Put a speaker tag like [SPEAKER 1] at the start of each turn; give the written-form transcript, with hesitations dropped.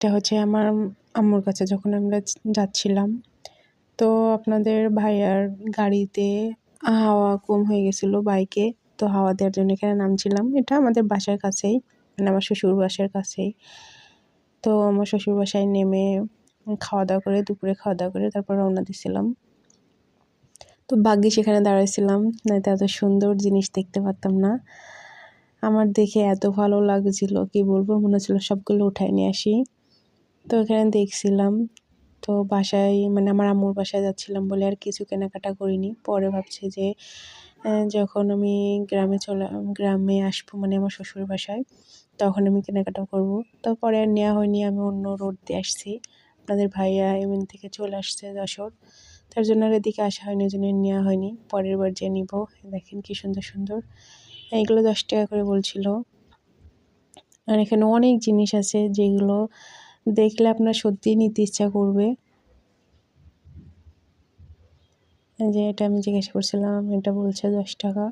[SPEAKER 1] এটা হচ্ছে আমার আম্মুর কাছে যখন আমরা যাচ্ছিলাম, তো আপনাদের ভাইয়ার গাড়িতে হাওয়া কম হয়ে গেছিলো বাইকে, তো হাওয়া দেওয়ার জন্য এখানে নামছিলাম। এটা আমাদের বাসার কাছেই, মানে আমার শ্বশুর বাসার কাছেই। তো আমার শ্বশুর বাসায় নেমে খাওয়া দাওয়া করে, দুপুরে খাওয়া দাওয়া করে তারপর রওনা দিছিলাম। তো ভাগ্যিস সেখানে দাঁড়াইছিলাম, নয়তো এত সুন্দর জিনিস দেখতে পারতাম না। আমার দেখে এত ভালো লাগছিল, কি বলবো, মনে হচ্ছিল সবগুলো উঠায় নিয়ে আসি। তো এখানে দেখছিলাম। তো বাসায়, মানে আমার আম্মুর বাসায় যাচ্ছিলাম বলে আর কিছু কেনাকাটা করিনি। পরে ভাবছি যে যখন আমি গ্রামে আসবো, মানে আমার শ্বশুর বাসায়, তখন আমি কেনাকাটা করব। তো পরে আর নেওয়া হয়নি, আমি অন্য রোড দিয়ে আসছি। আপনাদের ভাইয়া এমন থেকে চলে আসছে যশোর, তার জন্য আর এদিকে আসা হয়নি, ওই জন্য নেওয়া হয়নি। পরের বার যে নিব। দেখেন কি সুন্দর সুন্দর, এইগুলো 10 টাকা করে বলছিল। আর এখানে অনেক জিনিস আছে যেগুলো দেখলে আপনার সত্যিই নিতে ইচ্ছা করবে। এই যে এটা আমি জিজ্ঞাসা করছিলাম, এটা বলছে 10 টাকা।